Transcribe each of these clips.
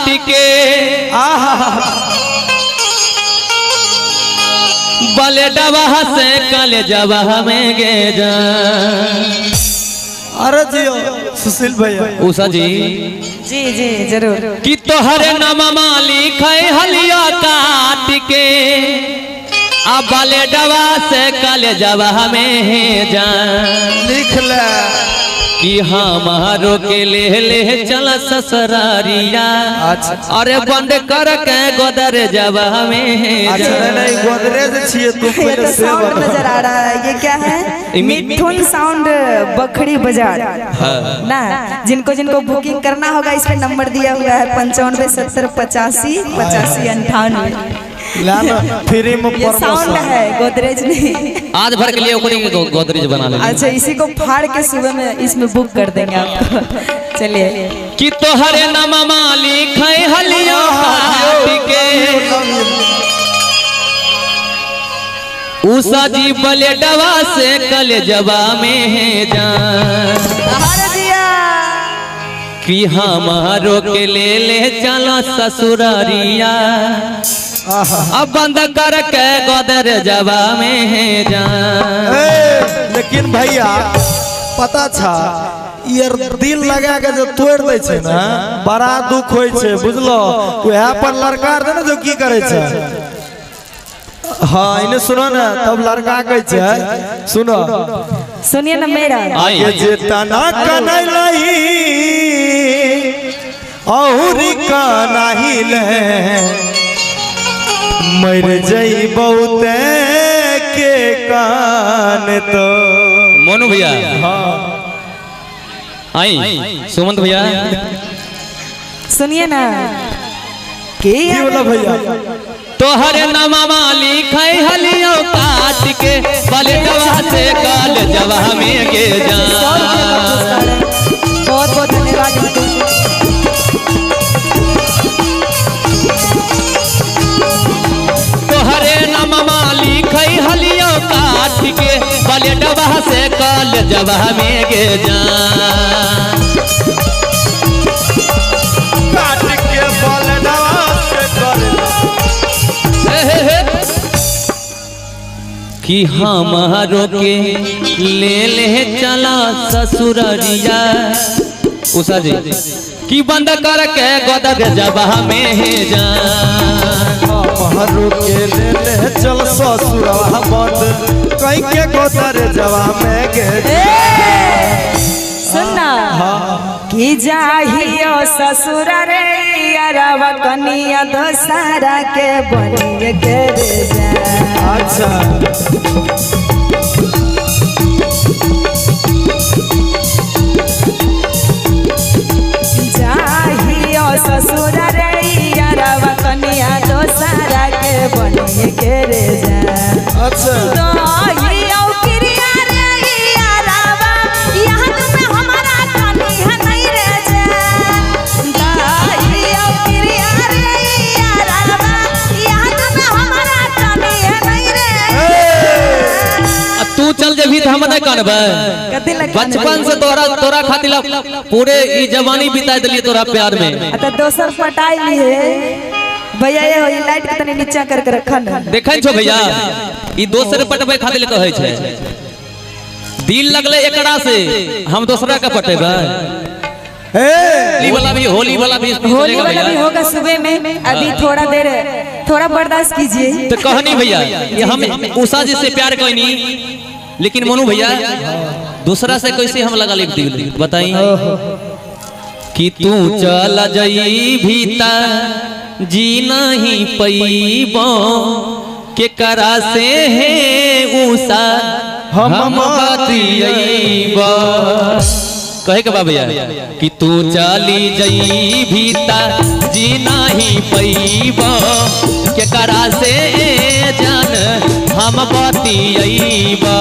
काट के बले डबा से कल जबा में गे जा। अरे जियो सुशील भैया उषा जी जी जरूर। कि तोहरे नाम मालिक है हलिया काट के अब बले डबा से कल जबा में जा। लिख ले कि हमारो के ले चल ससुरारिया। अच्छा अरे बंद कर के गोदर जबा में। अच्छा नहीं गोदरेज छिए तू ये पहले तो से साउंड नजर आ रहा है। ये क्या है? मिथुन साउंड बखड़ी बाजार ना। जिनको जिनको बुकिंग करना होगा इस पे नंबर दिया हुआ है 95 70 85 85 98। फ्री में ये साउंड है, गोदरेज नहीं। आज भर के लिए ओकरी के गोदरेज बना ले। अच्छा इसी को फाड़ के सुबह में इसमें बुक कर देंगे आपको। चलिए कि तोहरे नाम मालिक है हलिया काट के उषा जी बले डबा से कल जबा में जा। कि हमारो के ले चला ससुरारिया। अब बंद कर के गोदर जबा में जा। लेकिन भैया पता था यार दिल लगा के जो तोड़ दे छे ना बड़ा दुख होय छे बुझलो। वह पर लड़का दे ना जो की करे छे। हाँ इन्हें सुनो ना तब लड़का कहे छे सुनो सुनिए ना मेरा ये जे तना कनैलई औरी कनाही ले मर जई बहुते के कान तो। मोनू भैया आई सुमंत भैया सुनिए ना की बोला भैया। तोहरे नाम मालिक है हलियो काट के बले डबा से कल जबा में गे जा। बहुत बहुत धन्यवाद। तोहरे नाम मालिक है हलियो काट के बले डबा से कल जबा में गे जा। काट के बले डबा से कल कि हमारो के ले चला ससुरारिया। उषा जी कि बंद कर के गोदर जबा में जा। हमारो के ले चल ससुरवा बंद कई के गोदर जबा में गे। सुनना कि जाहियो ससुर रे अरवा कनिया दोसारा के बनिए के रे जा। अच्छा जाहियो ससुर रे अरवा कनिया दोसारा के बनिए के रे जा। अच्छा जाहियो क्रिया रे अरवा याद में हमारा कनिया नहीं रे जा। जाहियो क्रिया रे अरवा याद में हमारा कनिया नहीं रे। तू चल जेबी तो हम नहीं करबे। बचपन से तोरा खातिर पूरे ई जवानी बिता दिलिए तोरा प्यार में। तो दोसर पटाई लिए भैया ये लाइट के तनी नीचा करके रखा ना। देखै छो भैया ई दोसर पटबे खातिर कहै छै। दिल लगले एकरा से हम दूसरा का पटेबे। होली वाला भी होगा सुबह में। अभी थोड़ा देर थोड़ा बर्दाश्त कीजिए। तो कहनी भैया ये हम उषा जी से प्यार कहनी लेकिन मोनू भैया दूसरा से कैसे हम लगा लिख दी बताई। कि तू चल जई भीता जी नहीं पैबो के करा से है उषा हम बतियैबो। कहे के बा भैया कि तू चली जई भीता जी नहीं पैबो के करा से जान हम बतियैबो।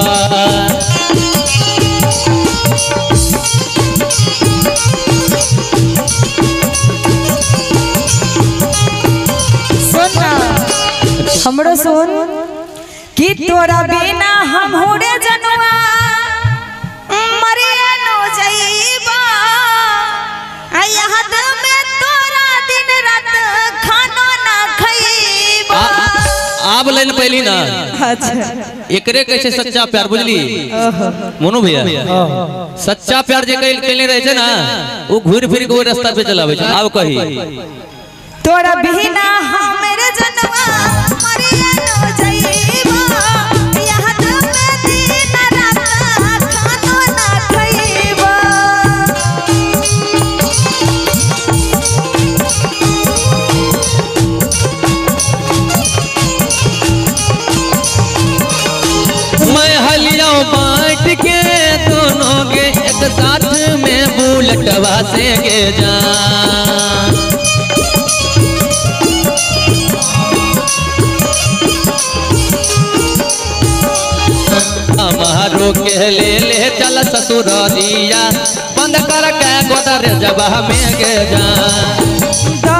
हमरो सुन कि तोरा बिना हम होड़े जनुआ मरिया नो जईबा याद में तोरा दिन रात अब लाइन पहली ना अच्छा एकरे कैसे सच्चा प्यार बुझली मोनू भैया सच्चा प्यार जे कैले रहे छे ना वो घूर फिर के वो रास्ता पे चलावे छे। अब कही तोरा बिना हमरे जनवा मरिया न जइबा यहाँ पे दिन रात खानो ना खइबा मैं हलिया बांट के दोनों के एक साथ में बुलेटवा से के जा हमारो के ले चल ससुर दिया बंद कर के गोदर जबा में के जा